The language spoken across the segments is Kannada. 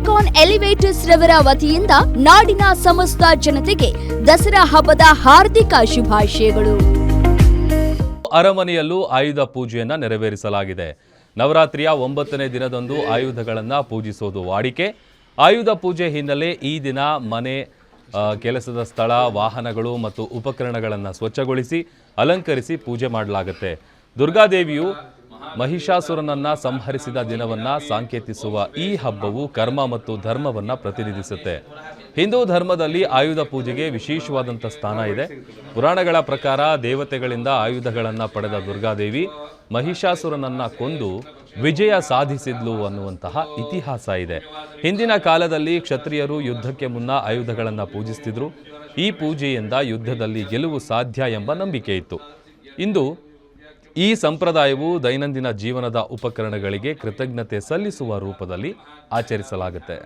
ಐಕಾನ್ ಎಲಿವೇಟರ್ಸ್ ರವರ ವತಿಯಿಂದ ನಾಡಿನ ಸಮಸ್ತ ಜನತೆಗೆ ದಸರಾ ಹಬ್ಬದ ಹಾರ್ದಿಕ ಶುಭಾಶಯಗಳು. ಅರಮನೆಯಲ್ಲೂ ಆಯುಧ ಪೂಜೆಯನ್ನ ನೆರವೇರಿಸಲಾಗಿದೆ. ನವರಾತ್ರಿಯ 9ನೇ ದಿನದಂದು ಆಯುಧಗಳನ್ನು ಪೂಜಿಸೋದು ವಾಡಿಕೆ. ಆಯುಧ ಪೂಜೆ ಹಿನ್ನೆಲೆ ಈ ದಿನ ಮನೆ, ಕೆಲಸದ ಸ್ಥಳ, ವಾಹನಗಳು ಮತ್ತು ಉಪಕರಣಗಳನ್ನು ಸ್ವಚ್ಛಗೊಳಿಸಿ ಅಲಂಕರಿಸಿ ಪೂಜೆ ಮಾಡಲಾಗುತ್ತೆ. ದುರ್ಗಾದೇವಿಯು ಮಹಿಷಾಸುರನನ್ನ ಸಂಹರಿಸಿದ ದಿನವನ್ನ ಸಾಂಕೇತಿಸುವ ಈ ಹಬ್ಬವು ಕರ್ಮ ಮತ್ತು ಧರ್ಮವನ್ನ ಪ್ರತಿನಿಧಿಸುತ್ತೆ. ಹಿಂದೂ ಧರ್ಮದಲ್ಲಿ ಆಯುಧ ಪೂಜೆಗೆ ವಿಶೇಷವಾದಂಥ ಸ್ಥಾನ ಇದೆ. ಪುರಾಣಗಳ ಪ್ರಕಾರ ದೇವತೆಗಳಿಂದ ಆಯುಧಗಳನ್ನು ಪಡೆದ ದುರ್ಗಾದೇವಿ ಮಹಿಷಾಸುರನನ್ನ ಕೊಂದು ವಿಜಯ ಸಾಧಿಸಿದ್ಲು ಅನ್ನುವಂತಹ ಇತಿಹಾಸ ಇದೆ. ಹಿಂದಿನ ಕಾಲದಲ್ಲಿ ಕ್ಷತ್ರಿಯರು ಯುದ್ಧಕ್ಕೆ ಮುನ್ನ ಆಯುಧಗಳನ್ನು ಪೂಜಿಸ್ತಿದ್ರು. ಈ ಪೂಜೆಯಿಂದ ಯುದ್ಧದಲ್ಲಿ ಗೆಲುವು ಸಾಧ್ಯ ಎಂಬ ನಂಬಿಕೆ ಇತ್ತು. ಇಂದು ಈ ಸಂಪ್ರದಾಯವು ದೈನಂದಿನ ಜೀವನದ ಉಪಕರಣಗಳಿಗೆ ಕೃತಜ್ಞತೆ ಸಲ್ಲಿಸುವ ರೂಪದಲ್ಲಿ ಆಚರಿಸಲಾಗುತ್ತೆ.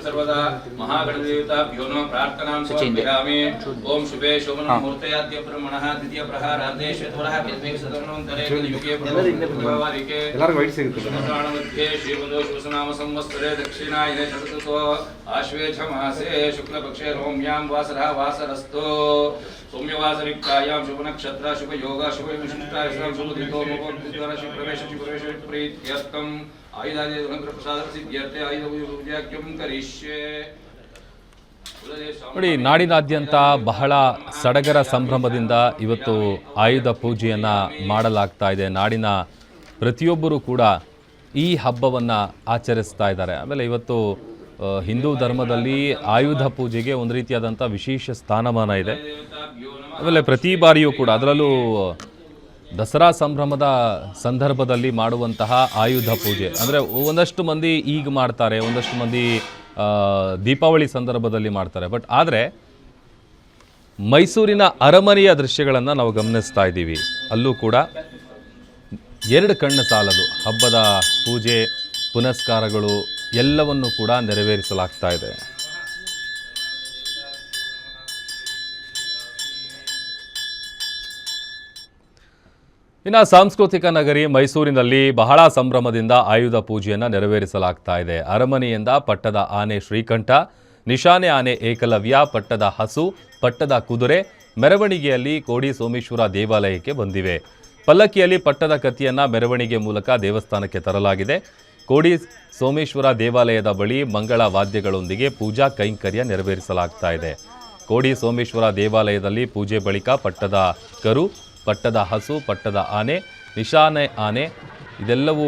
सर्वदा महागणदेवताभ्यो नमः प्रार्थनां समर्पयामि। ओम शुभे शोभन मुहूर्तयाद्य ब्रह्मणः द्वितीय प्रहारार्धे श्वेतवरः कल्पे सदनोन्तरे कलियुगे प्रभावारिके ಎಲ್ಲರಿಗೂ ವೈಟ್ ಸಿಗುತ್ತೆ मध्ये श्रीमदो शुभनाम संवत्सरे दक्षिणायने चतुर्थो आश्वेज मासे शुक्लपक्षे रोम्यां वासरः वासरस्तो सौम्यवासरिकायां शुभ नक्षत्र शुभ योग शुभ विशिष्टाय शुभ दितो मुखोद्वार शुभ प्रवेश प्रीत्यर्थम आयुधादि अनुग्रह प्रसाद सिद्ध्यर्थे आयुध पूजाक्यं करिष्ये. ನೋಡಿ, ನಾಡಿನಾದ್ಯಂತ ಬಹಳ ಸಡಗರ ಸಂಭ್ರಮದಿಂದ ಇವತ್ತು ಆಯುಧ ಪೂಜೆಯನ್ನು ಮಾಡಲಾಗ್ತಾ ಇದೆ. ನಾಡಿನ ಪ್ರತಿಯೊಬ್ಬರೂ ಕೂಡ ಈ ಹಬ್ಬವನ್ನು ಆಚರಿಸ್ತಾ ಇದ್ದಾರೆ. ಆಮೇಲೆ ಇವತ್ತು ಹಿಂದೂ ಧರ್ಮದಲ್ಲಿ ಆಯುಧ ಪೂಜೆಗೆ ಒಂದು ರೀತಿಯಾದಂಥ ವಿಶೇಷ ಸ್ಥಾನಮಾನ ಇದೆ. ಆಮೇಲೆ ಪ್ರತಿ ಬಾರಿಯೂ ಕೂಡ, ಅದರಲ್ಲೂ ದಸರಾ ಸಂಭ್ರಮದ ಸಂದರ್ಭದಲ್ಲಿ ಮಾಡುವಂತಹ ಆಯುಧ ಪೂಜೆ ಅಂದರೆ ಒಂದಷ್ಟು ಮಂದಿ ಈಗ ಮಾಡ್ತಾರೆ, ಒಂದಷ್ಟು ಮಂದಿ ದೀಪಾವಳಿ ಸಂದರ್ಭದಲ್ಲಿ ಮಾಡ್ತಾರೆ. ಆದರೆ ಮೈಸೂರಿನ ಅರಮನೆಯ ದೃಶ್ಯಗಳನ್ನು ನಾವು ಗಮನಿಸ್ತಾ ಇದ್ದೀವಿ. ಅಲ್ಲೂ ಕೂಡ ಎರಡು ಕಣ್ಣು ಸಾಲದು. ಹಬ್ಬದ ಪೂಜೆ ಪುನಸ್ಕಾರಗಳು ಎಲ್ಲವನ್ನೂ ಕೂಡ ನೆರವೇರಿಸಲಾಗ್ತಾ ಇದೆ. ಇನ್ನು ಸಾಂಸ್ಕೃತಿಕ ನಗರಿ ಮೈಸೂರಿನಲ್ಲಿ ಬಹಳ ಸಂಭ್ರಮದಿಂದ ಆಯುಧ ಪೂಜೆಯನ್ನು ನೆರವೇರಿಸಲಾಗ್ತಾ ಇದೆ. ಅರಮನೆಯಿಂದ ಪಟ್ಟದ ಆನೆ ಶ್ರೀಕಂಠ, ನಿಶಾನೆ ಆನೆ ಏಕಲವ್ಯ, ಪಟ್ಟದ ಹಸು, ಪಟ್ಟದ ಕುದುರೆ ಮೆರವಣಿಗೆಯಲ್ಲಿ ಕೋಡಿ ಸೋಮೇಶ್ವರ ದೇವಾಲಯಕ್ಕೆ ಬಂದಿವೆ. ಪಲ್ಲಕ್ಕಿಯಲ್ಲಿ ಪಟ್ಟದ ಕತ್ತಿಯನ್ನು ಮೆರವಣಿಗೆ ಮೂಲಕ ದೇವಸ್ಥಾನಕ್ಕೆ ತರಲಾಗಿದೆ. ಕೋಡಿ ಸೋಮೇಶ್ವರ ದೇವಾಲಯದ ಬಳಿ ಮಂಗಳ ವಾದ್ಯಗಳೊಂದಿಗೆ ಪೂಜಾ ಕೈಂಕರ್ಯ ನೆರವೇರಿಸಲಾಗ್ತಾ ಇದೆ. ಕೋಡಿ ಸೋಮೇಶ್ವರ ದೇವಾಲಯದಲ್ಲಿ ಪೂಜೆ ಬಳಿಕ ಪಟ್ಟದ ಕರು, ಪಟ್ಟದ ಹಸು, ಪಟ್ಟದ ಆನೆ, ನಿಶಾನೆ ಆನೆ ಇದೆಲ್ಲವೂ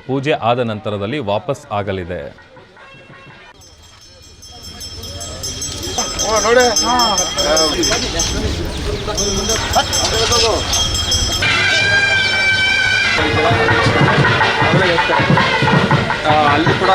ಪೂಜೆ ಆದ ನಂತರದಲ್ಲಿ ವಾಪಸ್ ಆಗಲಿದೆ. ಅಲ್ಲಿ ಕೂಡ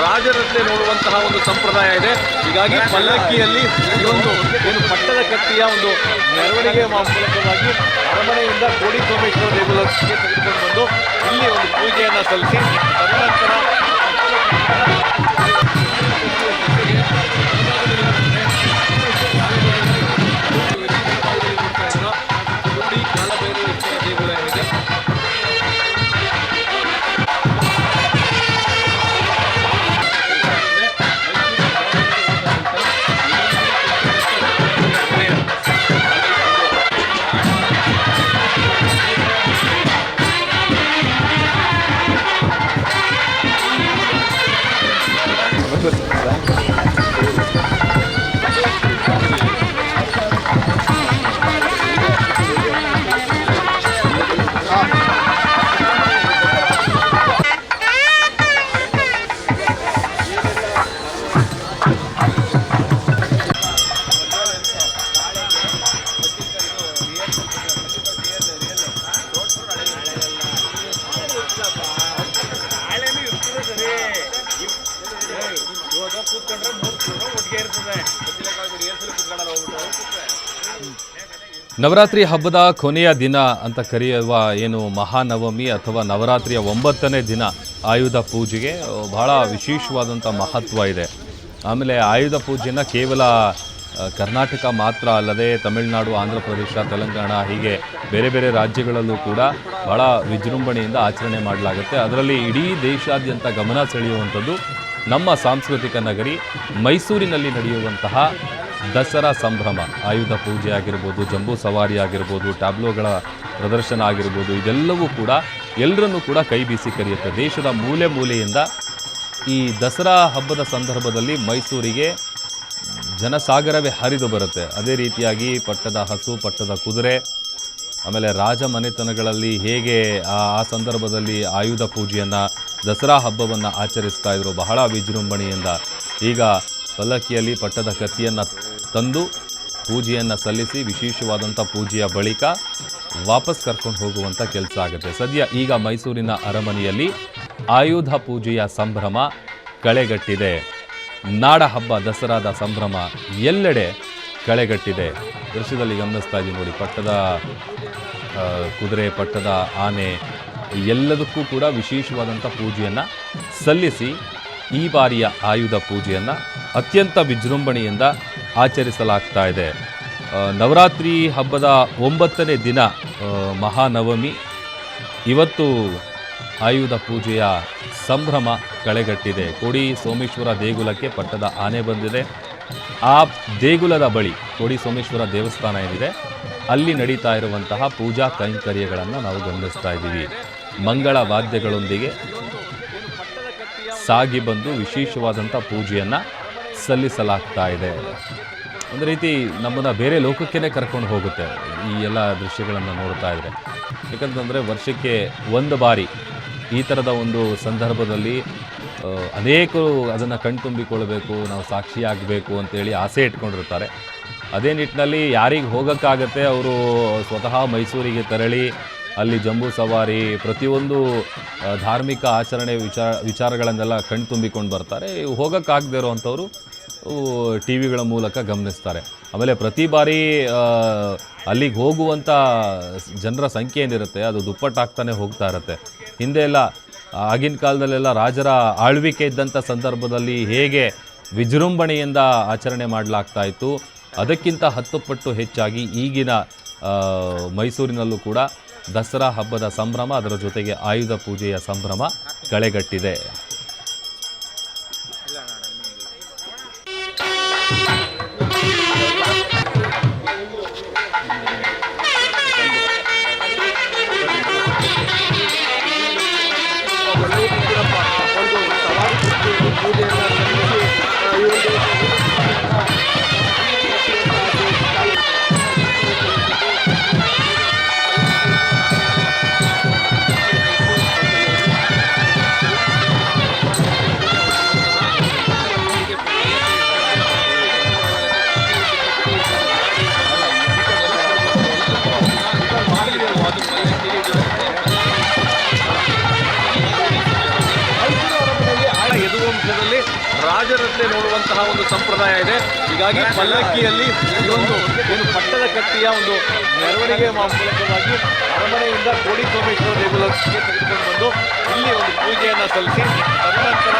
ರಾಜರಂತೆ ನೋಡುವಂತಹ ಒಂದು ಸಂಪ್ರದಾಯ ಇದೆ. ಹೀಗಾಗಿ ಪಲ್ಲಕ್ಕಿಯಲ್ಲಿ ಈ ಒಂದು ಏನು ಪಟ್ಟದ ಕಟ್ಟಿಯ ಒಂದು ಮೆರವಣಿಗೆ ಮೂಲಕವಾಗಿ ಅರಮನೆಯಿಂದ ಕೋಡಿ ಸೋಮೇಶ್ವರ ದೇಗುಲಕ್ಕೆ ತೆಗೆದುಕೊಂಡು ಬಂದು ಇಲ್ಲಿ ಒಂದು ಪೂಜೆಯನ್ನು ಸಲ್ಲಿಸಿ ತದನಂತರ ನವರಾತ್ರಿ ಹಬ್ಬದ ಕೊನೆಯ ದಿನ ಅಂತ ಕರೆಯುವ ಏನು ಮಹಾನವಮಿ ಅಥವಾ ನವರಾತ್ರಿಯ 9ನೇ ದಿನ ಆಯುಧ ಪೂಜೆಗೆ ಬಹಳ ವಿಶೇಷವಾದಂಥ ಮಹತ್ವ ಇದೆ. ಆಮೇಲೆ ಆಯುಧ ಪೂಜೆಯನ್ನು ಕೇವಲ ಕರ್ನಾಟಕ ಮಾತ್ರ ಅಲ್ಲದೆ ತಮಿಳುನಾಡು, ಆಂಧ್ರ ಪ್ರದೇಶ, ತೆಲಂಗಾಣ ಹೀಗೆ ಬೇರೆ ಬೇರೆ ರಾಜ್ಯಗಳಲ್ಲೂ ಕೂಡ ಬಹಳ ವಿಜೃಂಭಣೆಯಿಂದ ಆಚರಣೆ ಮಾಡಲಾಗುತ್ತೆ. ಅದರಲ್ಲಿ ಇಡೀ ದೇಶಾದ್ಯಂತ ಗಮನ ಸೆಳೆಯುವಂಥದ್ದು ನಮ್ಮ ಸಾಂಸ್ಕೃತಿಕ ನಗರಿ ಮೈಸೂರಿನಲ್ಲಿ ನಡೆಯುವಂತಹ ದಸರಾ ಸಂಭ್ರಮ. ಆಯುಧ ಪೂಜೆ ಆಗಿರ್ಬೋದು, ಜಂಬೂ ಸವಾರಿ ಆಗಿರ್ಬೋದು, ಟ್ಯಾಬ್ಲೋಗಳ ಪ್ರದರ್ಶನ ಆಗಿರ್ಬೋದು, ಇದೆಲ್ಲವೂ ಕೂಡ ಎಲ್ಲರನ್ನೂ ಕೂಡ ಕೈ ಬೀಸಿ ಕರೆಯುತ್ತೆ. ದೇಶದ ಮೂಲೆ ಮೂಲೆಯಿಂದ ಈ ದಸರಾ ಹಬ್ಬದ ಸಂದರ್ಭದಲ್ಲಿ ಮೈಸೂರಿಗೆ ಜನಸಾಗರವೇ ಹರಿದು ಬರುತ್ತೆ. ಅದೇ ರೀತಿಯಾಗಿ ಪಟ್ಟದ ಹಸು, ಪಟ್ಟದ ಕುದುರೆ, ಆಮೇಲೆ ರಾಜ ಮನೆತನಗಳಲ್ಲಿ ಹೇಗೆ ಆ ಸಂದರ್ಭದಲ್ಲಿ ಆಯುಧ ಪೂಜೆಯನ್ನು, ದಸರಾ ಹಬ್ಬವನ್ನು ಆಚರಿಸ್ತಾ ಇದ್ರು ಬಹಳ ವಿಜೃಂಭಣೆಯಿಂದ. ಈಗ ಪಲ್ಲಕ್ಕಿಯಲ್ಲಿ ಪಟ್ಟದ ಕತ್ತಿಯನ್ನು ತಂದು ಪೂಜೆಯನ್ನು ಸಲ್ಲಿಸಿ ವಿಶೇಷವಾದಂಥ ಪೂಜೆಯ ಬಳಿಕ ವಾಪಸ್ ಕರ್ಕೊಂಡು ಹೋಗುವಂಥ ಕೆಲಸ ಆಗುತ್ತೆ. ಸದ್ಯ ಈಗ ಮೈಸೂರಿನ ಅರಮನೆಯಲ್ಲಿ ಆಯುಧ ಪೂಜೆಯ ಸಂಭ್ರಮ ಕಳೆಗಟ್ಟಿದೆ. ನಾಡ ಹಬ್ಬ ದಸರಾದ ಸಂಭ್ರಮ ಎಲ್ಲೆಡೆ ಕಳೆಗಟ್ಟಿದೆ. ದೃಶ್ಯದಲ್ಲಿ ಗಮನಿಸ್ತಾ ಇದ್ದೀವಿ ನೋಡಿ, ಪಟ್ಟದ ಕುದುರೆ, ಪಟ್ಟದ ಆನೆ ಎಲ್ಲದಕ್ಕೂ ಕೂಡ ವಿಶೇಷವಾದಂಥ ಪೂಜೆಯನ್ನು ಸಲ್ಲಿಸಿ ಈ ಬಾರಿಯ ಆಯುಧ ಪೂಜೆಯನ್ನು ಅತ್ಯಂತ ವಿಜೃಂಭಣೆಯಿಂದ ಆಚರಿಸಲಾಗ್ತಾ ಇದೆ. ನವರಾತ್ರಿ ಹಬ್ಬದ 9ನೇ ದಿನ ಮಹಾನವಮಿ. ಇವತ್ತು ಆಯುಧ ಪೂಜೆಯ ಸಂಭ್ರಮ ಕಳೆಗಟ್ಟಿದೆ. ಕೋಡಿ ಸೋಮೇಶ್ವರ ದೇಗುಲಕ್ಕೆ ಪಟ್ಟದ ಆನೆ ಬಂದಿದೆ. ಆ ದೇಗುಲದ ಬಳಿ ಕೋಡಿ ಸೋಮೇಶ್ವರ ದೇವಸ್ಥಾನ ಏನಿದೆ ಅಲ್ಲಿ ನಡೀತಾ ಇರುವಂತಹ ಪೂಜಾ ಕೈಂಕರ್ಯಗಳನ್ನು ನಾವು ಗಮನಿಸ್ತಾ ಇದ್ದೀವಿ. ಮಂಗಳ ವಾದ್ಯಗಳೊಂದಿಗೆ ಸಾಗಿ ಬಂದು ವಿಶೇಷವಾದಂಥ ಪೂಜೆಯನ್ನು ಸಲ್ಲಿಸಲಾಗ್ತಾ ಇದೆ. ಒಂದು ರೀತಿ ನಮ್ಮನ್ನು ಬೇರೆ ಲೋಕಕ್ಕೇ ಕರ್ಕೊಂಡು ಹೋಗುತ್ತೆ ಈ ಎಲ್ಲ ದೃಶ್ಯಗಳನ್ನು ನೋಡ್ತಾ ಇದ್ದರೆ. ಯಾಕಂತಂದರೆ ವರ್ಷಕ್ಕೆ ಒಂದು ಬಾರಿ ಈ ಥರದ ಒಂದು ಸಂದರ್ಭದಲ್ಲಿ ಅನೇಕರು ಅದನ್ನು ಕಣ್ತುಂಬಿಕೊಳ್ಬೇಕು, ನಾವು ಸಾಕ್ಷಿಯಾಗಬೇಕು ಅಂತೇಳಿ ಆಸೆ ಇಟ್ಕೊಂಡಿರ್ತಾರೆ. ಅದೇ ನಿಟ್ಟಿನಲ್ಲಿ ಯಾರಿಗೆ ಹೋಗೋಕ್ಕಾಗತ್ತೆ ಅವರು ಸ್ವತಃ ಮೈಸೂರಿಗೆ ತೆರಳಿ ಅಲ್ಲಿ ಜಂಬೂ ಸವಾರಿ, ಪ್ರತಿಯೊಂದು ಧಾರ್ಮಿಕ ಆಚರಣೆ ವಿಚಾರಗಳನ್ನೆಲ್ಲ ಕಣ್ತುಂಬಿಕೊಂಡು ಬರ್ತಾರೆ. ಹೋಗೋಕ್ಕಾಗದೇ ಇರೋವಂಥವ್ರು ಟಿ ವಿಗಳ ಮೂಲಕ ಗಮನಿಸ್ತಾರೆ. ಆಮೇಲೆ ಪ್ರತಿ ಬಾರಿ ಅಲ್ಲಿಗೆ ಹೋಗುವಂಥ ಜನರ ಸಂಖ್ಯೆ ಏನಿರುತ್ತೆ ಅದು ದುಪ್ಪಟ್ಟಾಗ್ತಾನೆ ಹೋಗ್ತಾ ಇರುತ್ತೆ. ಹಿಂದೆ ಎಲ್ಲ ಆಗಿನ ಕಾಲದಲ್ಲೆಲ್ಲ ರಾಜರ ಆಳ್ವಿಕೆ ಇದ್ದಂಥ ಸಂದರ್ಭದಲ್ಲಿ ಹೇಗೆ ವಿಜೃಂಭಣೆಯಿಂದ ಆಚರಣೆ ಮಾಡಲಾಗ್ತಾ ಇತ್ತು, ಅದಕ್ಕಿಂತ 10 ಪಟ್ಟು ಹೆಚ್ಚಾಗಿ ಈಗಿನ ಮೈಸೂರಿನಲ್ಲೂ ಕೂಡ ದಸರಾ ಹಬ್ಬದ ಸಂಭ್ರಮ, ಅದರ ಜೊತೆಗೆ ಆಯುಧ ಪೂಜೆಯ ಸಂಭ್ರಮ ಕಳೆಗಟ್ಟಿದೆ. ದೇವಸ್ಥಾನದಲ್ಲಿ ರಾಜರನ್ನೇ ನೋಡುವಂತಹ ಒಂದು ಸಂಪ್ರದಾಯ ಇದೆ. ಹೀಗಾಗಿ ಪಲ್ಲಕ್ಕಿಯಲ್ಲಿ ಈ ಒಂದು ಏನು ಪಟ್ಟದ ಕಟ್ಟಿಯ ಒಂದು ಮೆರವಣಿಗೆ ಮೂಲಕವಾಗಿ ಅರಮನೆಯಿಂದ ಕೋಡಿ ಸೋಮೇಶ್ವರ ದೇಗುಲಕ್ಕೆ ತೆಗೆದುಕೊಂಡು ಬಂದು ಇಲ್ಲಿ ಒಂದು ಪೂಜೆಯನ್ನು ಸಲ್ಲಿಸಿ ತದನಂತರ